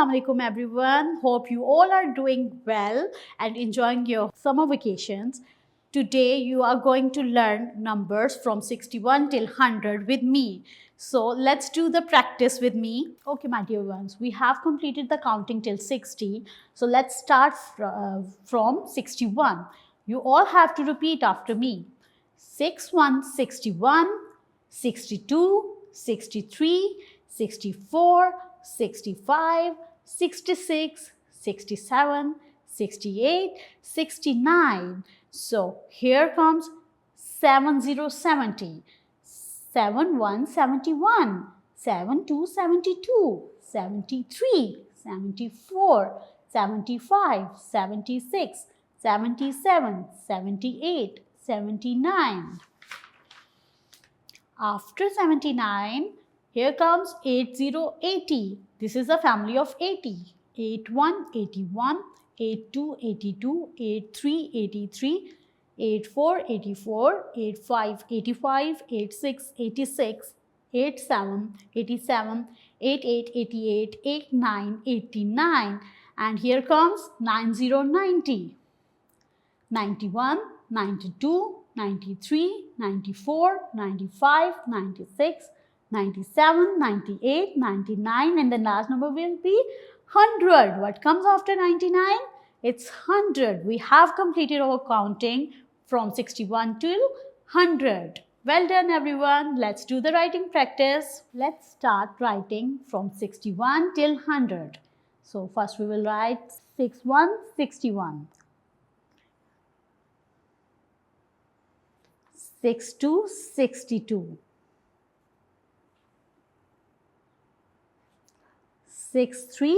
Assalamu alaikum everyone. Hope you all are doing well and enjoying your summer vacations. Today you are going to learn numbers from 61 till 100 with me. So let's do the practice with me. Okay, my dear ones, we have completed the counting till 60. So let's start from 61. You all have to repeat after me. 61, 61, 62, 63, 64, 65, 66, 67, 68, 69. So here comes 7070, 7171, 7272, 73, 74, 75, 76, 77, 78, 79. After 79, here comes 8080. This is a family of 80. 81, 81, 82, 82, 83, 83, 84, 84, 85, 85, 86, 86, 87, 87, 88, 88, 89, 89. And here comes 9090. 91, 92, 93, 94, 95, 96, 97, 98, 99, and the last number will be 100. What comes after 99? It's 100. We have completed our counting from 61 till 100. Well done everyone. Let's do the writing practice. Let's start writing from 61 till 100. So first we will write 61, 61. 62, 62. 63,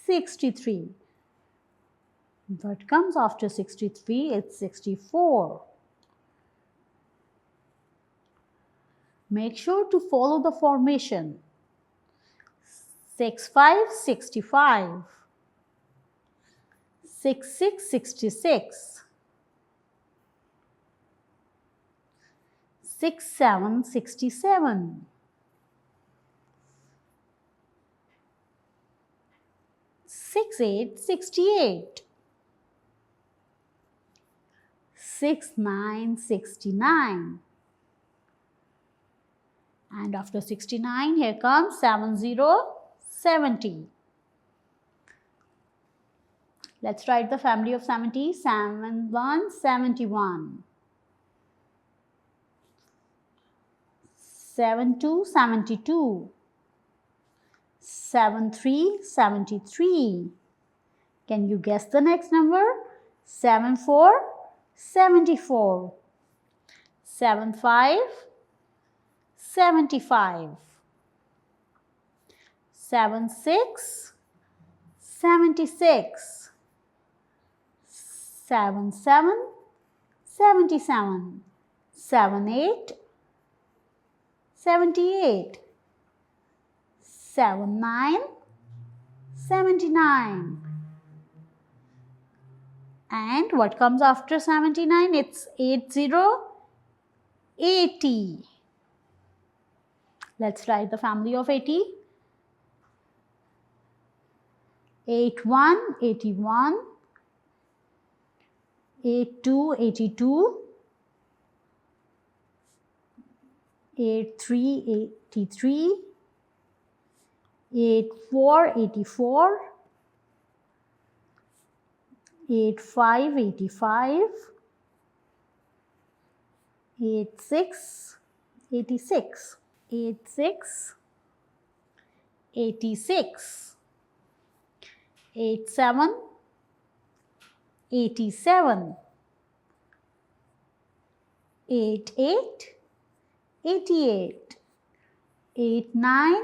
63. What comes after 63? It's 64. Make sure to follow the formation. 65, 65. 66, 66. 67, 67. 68, 68. 69, 69. And after 69, here comes 70, 70. Let's write the family of 70. 71, 71. 72, 72. 73, 73. Can you guess the next number? 74, 74. 75, 75. 76, 76. 77, 77. 78, 78. 79, 79. And what comes after 79? It's 80, 80. Let's write the family of 80. 81, 81. 82, 82. 83, 83. 84, 84. 85, 85. 86, 86. 86, 86. 87, 87. 88, 88. 89,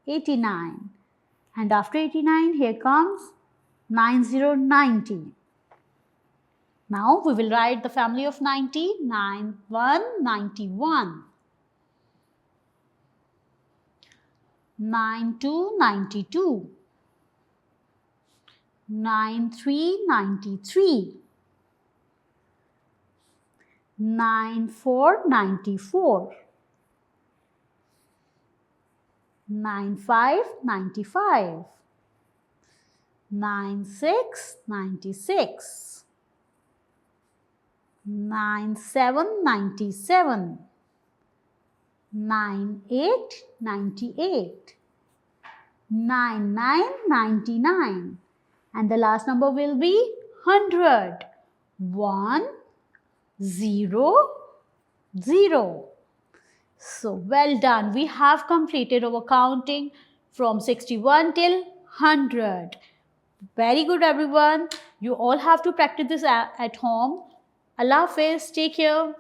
89. And after 89, here comes 90, 90. Now we will write the family of 90. 91, 91. 92, 92. 93, 93. 94, 94. 95, 95. 96, 96. 97, 97. 98, 98. 99, 99. And the last number will be 100. 1, 0, 0. So well done. We have completed our counting from 61 till 100. Very good, everyone. You all have to practice this at home. Allah Hafiz. Take care.